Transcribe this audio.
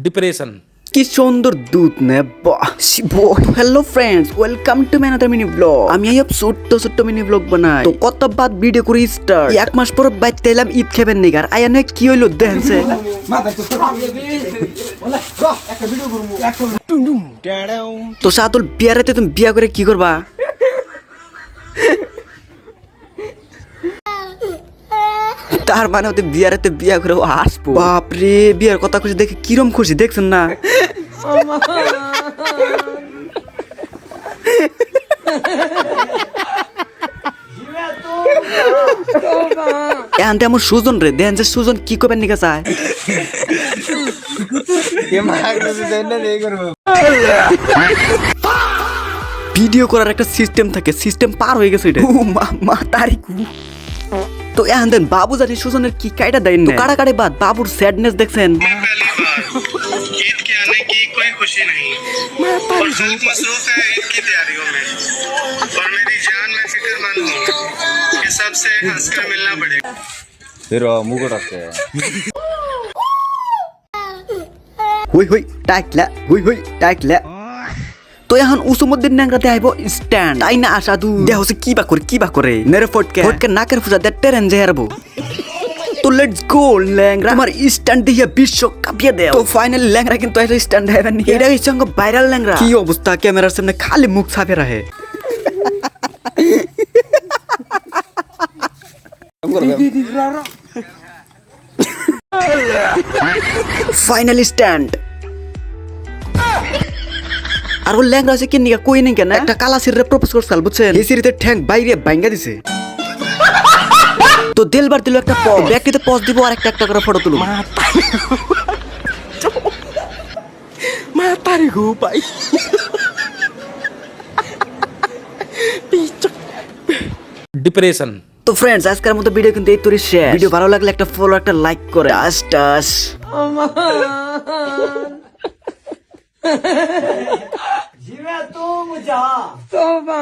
Depression কি সুন্দর দুধ নে বাহ hello friends welcome to my another mini blog. আমি আইব ছোট্ট ছোট্ট মিনি ব্লগ বানাই তো কত বাদ ভিডিও করে স্টার্ট। এক মাস পর বাইতে এলাম ঈদ খাবেন নিগার আয়া নয় কি হইলো দেখছে তো সাদুল বিয়ারেতে তুমি বিয়া করে কি করবা? তার মানে ওদের বিয়ারেতে বিয়া করে আসবো। বাপরে বিয়ার কথা খুশি দেখে কিরম খুশি দেখছেন না? এখান আমার সুজন রে দেন যে সুজন কি করবেন নিকা চায় ভিডিও করার একটা সিস্টেম থাকে, সিস্টেম পার হয়ে গেছে এটা। মা তারিকু তো এখন দেন বাবু জানি সুজনের কি কাইটা দেন না কাড়াকাড়ি বাদ বাবুর স্যাডনেস দেখছেন। ईद के आने की कोई खुशी नहीं और खल्क मसरूफ है ईद की तैयारियों में और मेरी जान में फिक्रमंद हूँ कि सबसे हंसकर मिलना पड़ेगा। फिर मुकुट रखते हैं হুই হুই টাইকলা হুই হুই টাইকলা তো এখন উসুমুদ্দিন ন্যাংরাতে আইব স্ট্যান্ড তাই না আসাদু দেহ হচ্ছে কি বা করে নেরে ফটকে নাকের ফুসা দে ট্রেন যে হারবো। তো লেটস গো ল্যাংরা আমার স্ট্যান্ড দিয়ে বিশ্ব কাঁপিয়ে দেও। তো ফাইনালি ল্যাংরা কিন্তু একটা স্ট্যান্ড হবে নি এটা হচ্ছে সঙ্গে ভাইরাল ল্যাংরা। কি অবস্থা ক্যামেরার সামনে খালি মুখ ছাপে রাখে। ফাইনালি স্ট্যান্ড আর ও ল্যাংরা আছে কি নিকা কই নেই কেন একটা কালা সিরে প্রপোজ করছাল বুঝছেন এই সিরিতে ঠ্যাং বাইরে ভাঙ্গা দিছে। তো দিলবার দিল একটা পজ ব্যাকটিতে পজ দিব আর একটা করে ফটো তুলুন। মা তারি গো ভাই ডিপ্রেশন। তো ফ্রেন্ডস আজকের মতো ভিডিও কিন্তু এই তোরই শেষ। ভিডিও ভালো লাগলে একটা ফলো একটা লাইক করে টাস Jive tu muja. Toba.